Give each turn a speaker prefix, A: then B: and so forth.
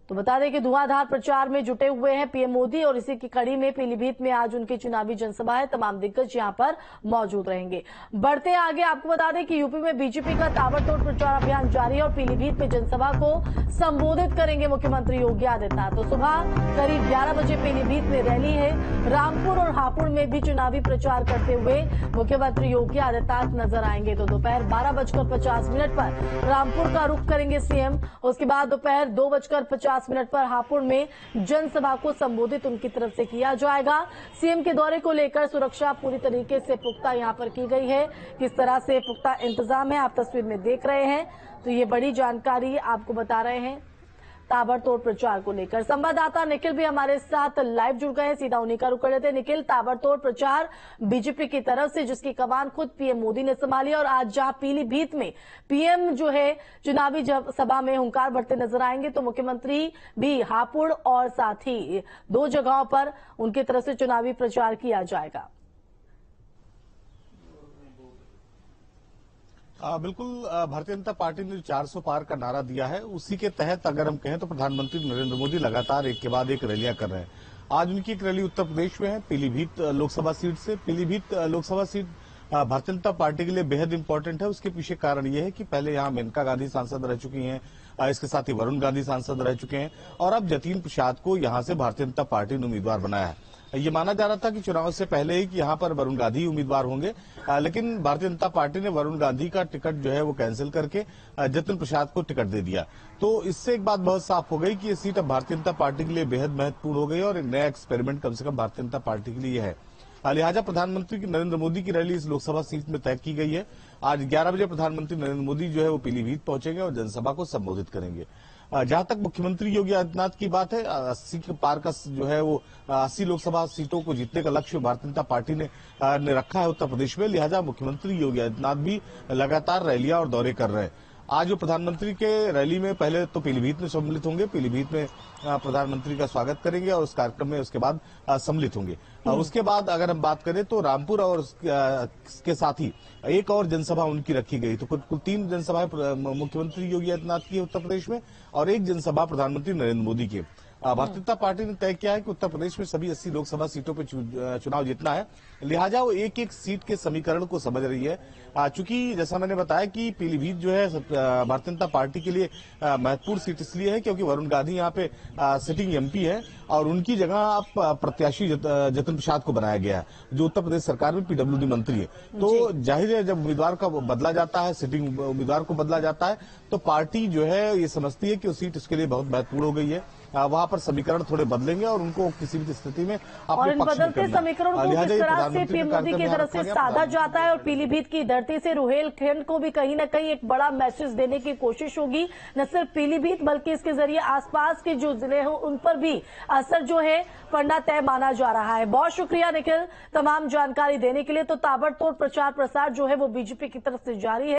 A: तो बता दें कि धुआंधार प्रचार में जुटे हुए हैं पीएम मोदी और इसी की कड़ी में पीलीभीत में आज उनकी चुनावी जनसभा है। तमाम दिग्गज यहां पर मौजूद रहेंगे। बढ़ते आगे आपको बता दें कि यूपी में बीजेपी का ताबड़तोड़ प्रचार अभियान जारी है और पीलीभीत में जनसभा को संबोधित करेंगे मुख्यमंत्री योगी आदित्यनाथ। तो सुबह करीब 11 बजे पीलीभीत में रैली है। रामपुर और हापुड़ में भी चुनावी प्रचार करते हुए मुख्यमंत्री योगी आदित्यनाथ नजर आएंगे। तो दोपहर 12:50 पर रामपुर का रुख करेंगे सीएम। उसके बाद दोपहर 2:50 पर हापुड़ में जनसभा को संबोधित उनकी तरफ से किया जाएगा। सीएम के दौरे को लेकर सुरक्षा पूरी तरीके से पुख्ता यहां पर की गई है। किस तरह से पुख्ता इंतजाम है आप तस्वीर में देख रहे हैं। तो ये बड़ी जानकारी आपको बता रहे हैं ताबड़तोड़ प्रचार को लेकर। संवाददाता निखिल भी हमारे साथ लाइव जुड़ गए हैं, सीधा उन्हीं का रुख कर लेते हैं। निखिल, ताबड़तोड़ प्रचार बीजेपी की तरफ से जिसकी कमान खुद पीएम मोदी ने संभाली और आज जहां पीलीभीत में पीएम जो है चुनावी सभा में हुंकार भरते नजर आएंगे, तो मुख्यमंत्री भी हापुड़ और साथ ही 2 जगहों पर उनकी तरफ से चुनावी प्रचार किया जाएगा।
B: बिल्कुल, भारतीय जनता पार्टी ने 400 पार का नारा दिया है, उसी के तहत अगर हम कहें तो प्रधानमंत्री नरेंद्र मोदी लगातार एक के बाद एक रैलियां कर रहे हैं। आज उनकी एक रैली उत्तर प्रदेश में है, पीलीभीत लोकसभा सीट से। पीलीभीत लोकसभा सीट भारतीय जनता पार्टी के लिए बेहद इंपॉर्टेंट है। उसके पीछे कारण यह है कि पहले यहां मेनका गांधी सांसद रह चुकी हैं, इसके साथ ही वरुण गांधी सांसद रह चुके हैं और अब जतीन प्रसाद को यहां से भारतीय जनता पार्टी ने उम्मीदवार बनाया है। ये माना जा रहा था कि चुनाव से पहले ही कि यहां पर वरुण गांधी उम्मीदवार होंगे, लेकिन भारतीय जनता पार्टी ने वरुण गांधी का टिकट जो है वो कैंसिल करके जतिन प्रसाद को टिकट दे दिया। तो इससे एक बात बहुत साफ हो गई कि ये सीट अब भारतीय जनता पार्टी के लिए बेहद महत्वपूर्ण हो गई और एक नया एक्सपेरिमेंट कम से कम भारतीय जनता पार्टी के लिए है। लिहाजा प्रधानमंत्री नरेंद्र मोदी की रैली इस लोकसभा सीट में तय की गई है। आज 11 बजे प्रधानमंत्री नरेंद्र मोदी जो है वो पीलीभीत पहुंचेंगे और जनसभा को संबोधित करेंगे। जहां तक मुख्यमंत्री योगी आदित्यनाथ की बात है, 80 के पार का जो है वो 80 लोकसभा सीटों को जीतने का लक्ष्य भारतीय जनता पार्टी ने रखा है उत्तर प्रदेश में। लिहाजा मुख्यमंत्री योगी आदित्यनाथ भी लगातार रैलियां और दौरे कर रहे हैं। आज प्रधानमंत्री के रैली में पहले तो पीलीभीत में सम्मिलित होंगे, पीलीभीत में प्रधानमंत्री का स्वागत करेंगे और उस कार्यक्रम में उसके बाद सम्मिलित होंगे। उसके बाद अगर हम बात करें तो रामपुर और इसके साथ ही एक और जनसभा उनकी रखी गई। तो कुल 3 जनसभाएं मुख्यमंत्री योगी आदित्यनाथ की उत्तर प्रदेश में और एक जनसभा प्रधानमंत्री नरेंद्र मोदी की। भारतीय जनता पार्टी ने तय किया है कि उत्तर प्रदेश में सभी 80 लोकसभा सीटों पर चुनाव जीतना है। लिहाजा वो एक एक सीट के समीकरण को समझ रही है। चूंकि जैसा मैंने बताया कि पीलीभीत जो है भारतीय जनता पार्टी के लिए महत्वपूर्ण सीट इसलिए है क्योंकि वरुण गांधी यहाँ पे सिटिंग एमपी है और उनकी जगह आप प्रत्याशी जतिन प्रसाद को बनाया गया है, जो उत्तर प्रदेश सरकार में पीडब्ल्यूडी मंत्री है। तो जाहिर है जब उम्मीदवार का बदला जाता है, सिटिंग उम्मीदवार को बदला जाता है, तो पार्टी जो है ये समझती है कि वो सीट उसके लिए बहुत महत्वपूर्ण हो गई है। वहां पर समीकरण थोड़े बदलेंगे और उनको किसी भी स्थिति में
A: और इन बदलते समीकरणों को किस तरह से पीएम मोदी की तरफ से साधा जाता है और पीलीभीत की धरती से रुहेलखंड को भी कहीं न कहीं एक बड़ा मैसेज देने की कोशिश होगी। न सिर्फ पीलीभीत बल्कि इसके जरिए आसपास के जो जिले हो उन पर भी असर जो है पड़ना तय माना जा रहा है। बहुत शुक्रिया निखिल तमाम जानकारी देने के लिए। तो ताबड़तोड़ प्रचार प्रसार जो है वो बीजेपी की तरफ से जारी है।